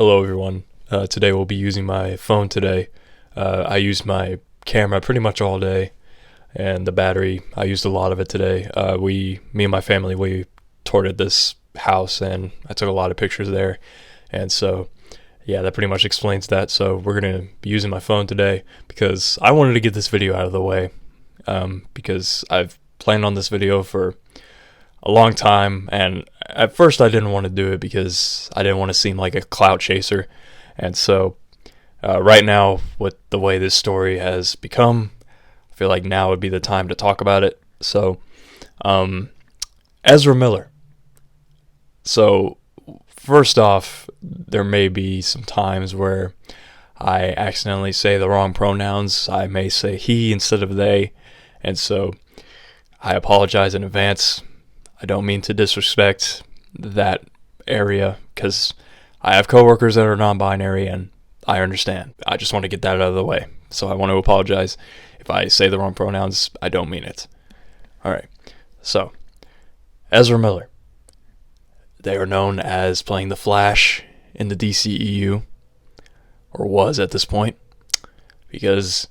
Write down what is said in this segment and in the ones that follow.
Hello everyone. Today we'll be using my phone today. I used my camera pretty much all day, and the battery, I used a lot of it today. Me and my family, we toured this house and I took a lot of pictures there. And so, yeah, that pretty much explains that. So we're going to be using my phone today because I wanted to get this video out of the way, because I've planned on this video for a long time, and at first I didn't want to do it because I didn't want to seem like a clout chaser. And so right now, with the way this story has become, I feel like now would be the time to talk about it. So Ezra Miller. So first off, there may be some times where I accidentally say the wrong pronouns. I may say he instead of they, and so I apologize in advance. I don't mean to disrespect that area because I have coworkers that are non-binary and I understand. I just want to get that out of the way. So I want to apologize. If I say the wrong pronouns, I don't mean it. Alright, so Ezra Miller. They are known as playing the Flash in the DCEU, or was at this point, because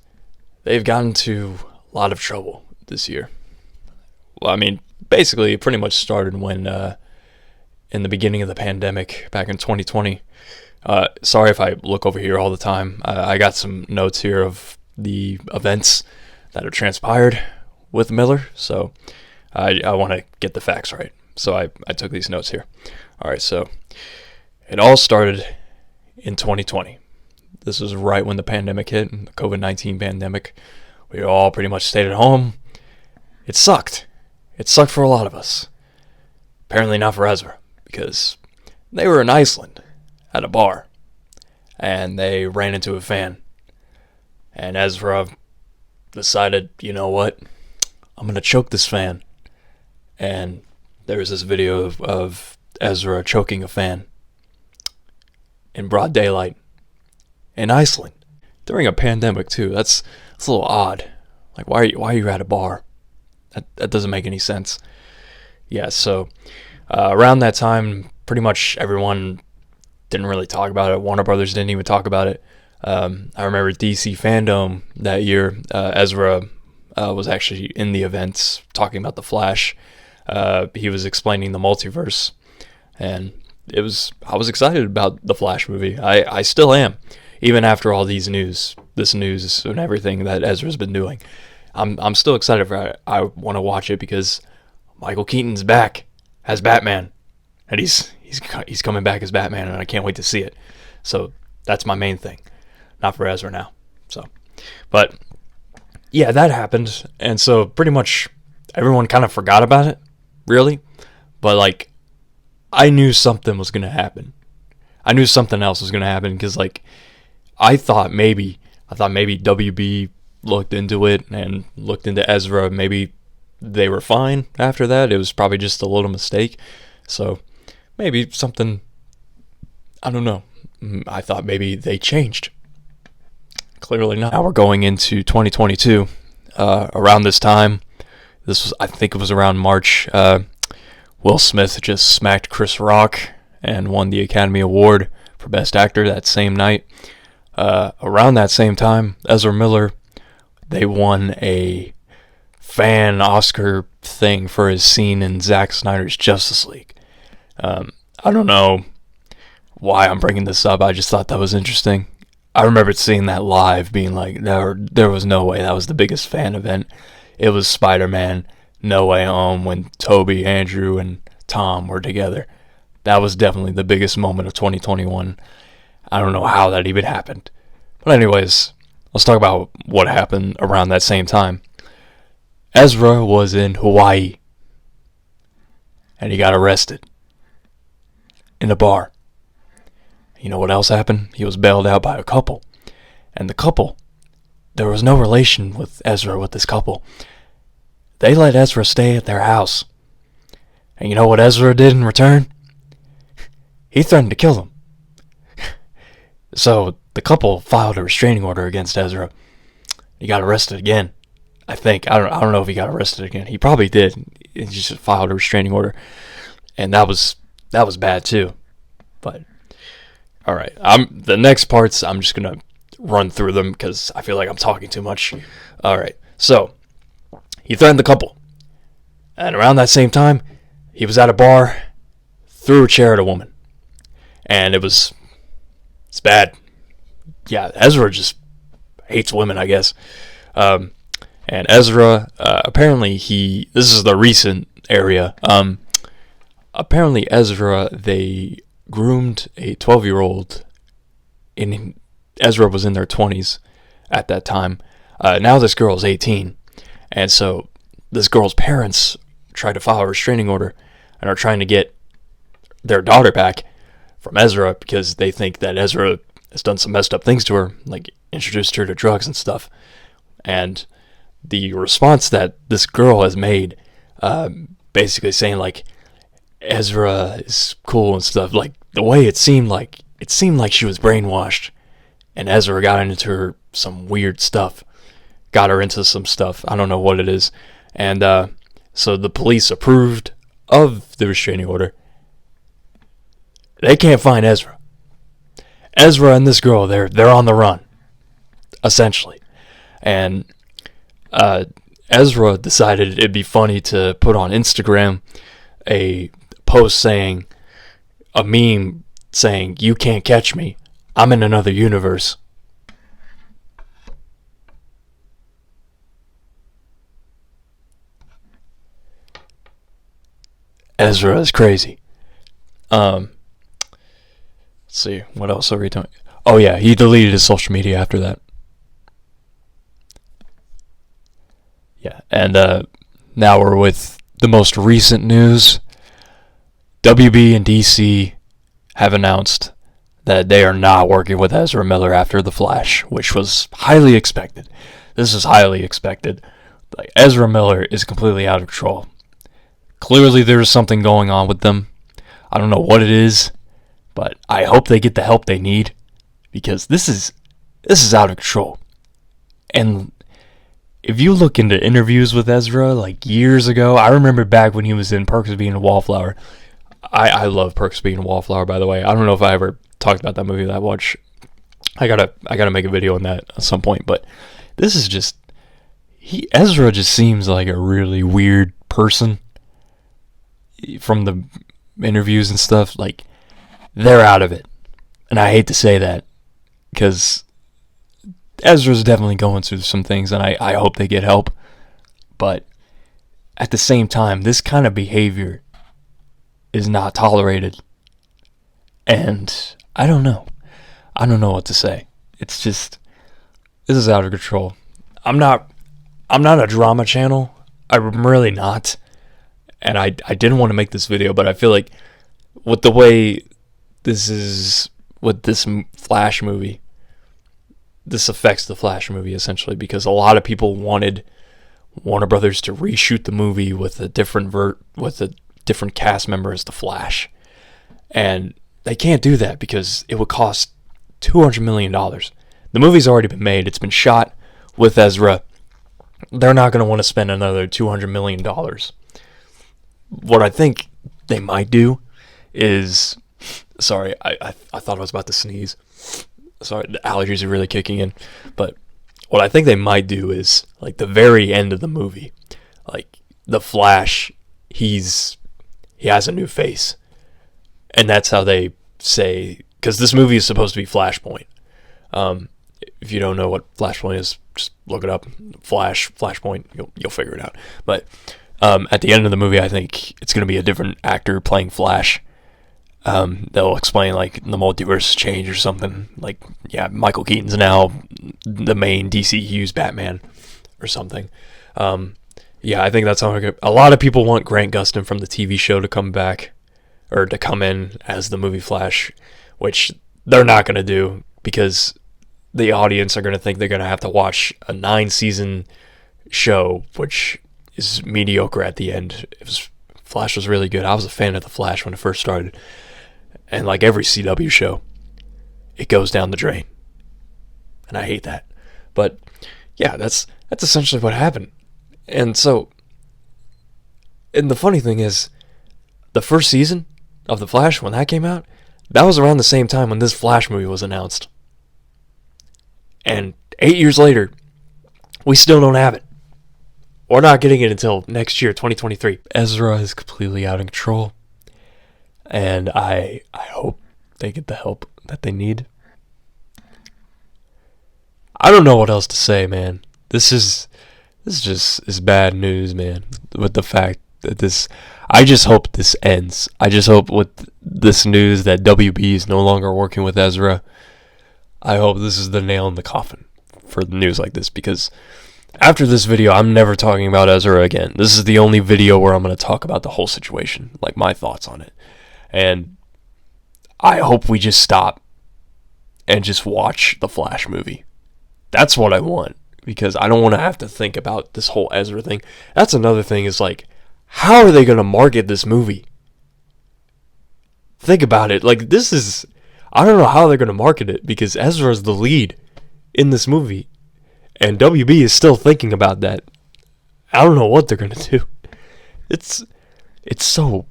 they've gotten into a lot of trouble this year. Well, I mean, basically, it pretty much started when, in the beginning of the pandemic, back in 2020. Sorry if I look over here all the time. I got some notes here of the events that have transpired with Miller, so I want to get the facts right. So I took these notes here. Alright, so it all started in 2020. This was right when the pandemic hit, the COVID-19 pandemic. We all pretty much stayed at home. It sucked. It sucked for a lot of us. Apparently not for Ezra, because they were in Iceland at a bar, and they ran into a fan. And Ezra decided, you know what? I'm going to choke this fan. And there was this video of Ezra choking a fan in broad daylight in Iceland during a pandemic too. That's a little odd. Like, why are you at a bar? That doesn't make any sense. Yeah, so around that time, pretty much everyone didn't really talk about it. Warner Brothers didn't even talk about it. I remember DC Fandom that year. Ezra was actually in the events talking about the Flash. He was explaining the multiverse, and I was excited about the Flash movie. I still am, even after all this news and everything that Ezra's been doing. I'm still excited for it. I want to watch it because Michael Keaton's back as Batman, and he's coming back as Batman, and I can't wait to see it. So that's my main thing, not for Ezra now. So, but yeah, that happened, and so pretty much everyone kind of forgot about it, really. But like, I knew something was gonna happen. I knew something else was gonna happen because like, I thought maybe WB looked into it and looked into Ezra. Maybe they were fine after that. It was probably just a little mistake. So maybe something, I don't know. I thought maybe they changed. Clearly not. Now we're going into 2022. Around this time, I think it was around March, Will Smith just smacked Chris Rock and won the Academy Award for Best Actor that same night. Around that same time, Ezra Miller, they won a fan Oscar thing for his scene in Zack Snyder's Justice League. I don't know why I'm bringing this up. I just thought that was interesting. I remember seeing that live, being like, there was no way that was the biggest fan event. It was Spider-Man No Way Home when Toby, Andrew, and Tom were together. That was definitely the biggest moment of 2021. I don't know how that even happened. But anyways, let's talk about what happened around that same time. Ezra was in Hawaii, and he got arrested in a bar. You know what else happened? He was bailed out by a couple. And the couple, there was no relation with Ezra with this couple. They let Ezra stay at their house. And you know what Ezra did in return? He threatened to kill them. So the couple filed a restraining order against Ezra. He got arrested again. I think. I don't know if he got arrested again. He probably did. He just filed a restraining order. And that was bad too. But All right. The next parts, I'm just going to run through them because I feel like I'm talking too much. All right. So, he threatened the couple. And around that same time, he was at a bar, threw a chair at a woman. And it's bad. Yeah, Ezra just hates women, I guess. And Ezra, apparently this is the recent area. Apparently Ezra, they groomed a 12-year-old. Ezra was in their 20s at that time. Now this girl is 18. And so this girl's parents tried to file a restraining order and are trying to get their daughter back from Ezra because they think that Ezra has done some messed up things to her, like introduced her to drugs and stuff. And the response that this girl has made, basically saying like Ezra is cool and stuff, like the way it seemed like she was brainwashed, and Ezra got into some weird stuff, got her into some stuff. I don't know what it is, and so the police approved of the restraining order. They can't find Ezra. Ezra and this girl, they're on the run, essentially. And Ezra decided it'd be funny to put on Instagram a post saying, a meme saying, "You can't catch me. I'm in another universe." Ezra is crazy. Let's see, what else are we doing? Oh yeah, he deleted his social media after that. Yeah, and now we're with the most recent news. WB and DC have announced that they are not working with Ezra Miller after The Flash, which was highly expected. This is highly expected. Like, Ezra Miller is completely out of control. Clearly there's something going on with them. I don't know what it is, but I hope they get the help they need, because this is out of control. And if you look into interviews with Ezra, like years ago, I remember back when he was in Perks of Being a Wallflower. I love Perks of Being a Wallflower, by the way. I don't know if I ever talked about that movie that much. I gotta make a video on that at some point. But this is just Ezra just seems like a really weird person from the interviews and stuff. Like, they're out of it, and I hate to say that because Ezra's definitely going through some things, and I hope they get help. But at the same time, this kind of behavior is not tolerated, and I don't know what to say. It's just, this is out of control. I'm not a drama channel. I'm really not, and I didn't want to make this video, but I feel like with the way this is with this Flash movie, this affects the Flash movie essentially, because a lot of people wanted Warner Brothers to reshoot the movie with a different cast member as the Flash, and they can't do that because it would cost $200 million. The movie's already been made. It's been shot with Ezra. They're not going to want to spend another $200 million. What I think they might do is, sorry, I thought I was about to sneeze. Sorry, the allergies are really kicking in. But what I think they might do is, like, the very end of the movie, like, the Flash, he has a new face. And that's how they say, because this movie is supposed to be Flashpoint. If you don't know what Flashpoint is, just look it up. Flashpoint, you'll figure it out. But at the end of the movie, I think it's going to be a different actor playing Flash. They'll explain, like, the multiverse change or something. Like, yeah, Michael Keaton's now the main DCU's Batman or something. Yeah, I think that's how a lot of people want Grant Gustin from the TV show to come back, or to come in as the movie Flash, which they're not going to do, because the audience are going to think they're going to have to watch a 9-season show, which is mediocre at the end. Flash was really good. I was a fan of the Flash when it first started. And like every CW show, it goes down the drain. And I hate that. But yeah, that's essentially what happened. And so, and the funny thing is, the first season of The Flash, when that came out, That was around the same time when this Flash movie was announced. And 8 years later, we still don't have it. We're not getting it until next year, 2023. Ezra is completely out of control. And I hope they get the help that they need. I don't know what else to say, man. This is bad news, man. With the fact that I just hope this ends. I just hope with this news that WB is no longer working with Ezra. I hope this is the nail in the coffin for news like this, because after this video, I'm never talking about Ezra again. This is the only video where I'm going to talk about the whole situation, like my thoughts on it. And I hope we just stop and just watch the Flash movie. That's what I want, because I don't want to have to think about this whole Ezra thing. That's another thing, is like, how are they going to market this movie? Think about it. Like, I don't know how they're going to market it, because Ezra's the lead in this movie. And WB is still thinking about that. I don't know what they're going to do. It's so...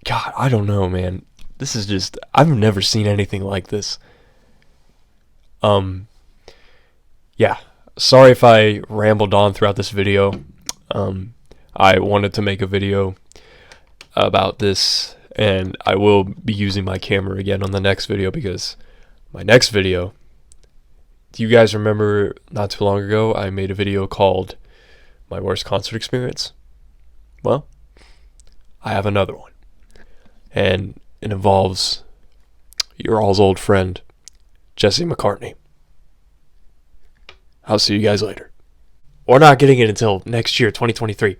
God, I don't know, man. This is just... I've never seen anything like this. Yeah. Sorry if I rambled on throughout this video. I wanted to make a video about this, and I will be using my camera again on the next video, because my next video... Do you guys remember not too long ago I made a video called My Worst Concert Experience? Well, I have another one. And it involves your all's old friend, Jesse McCartney. I'll see you guys later. We're not getting it until next year, 2023.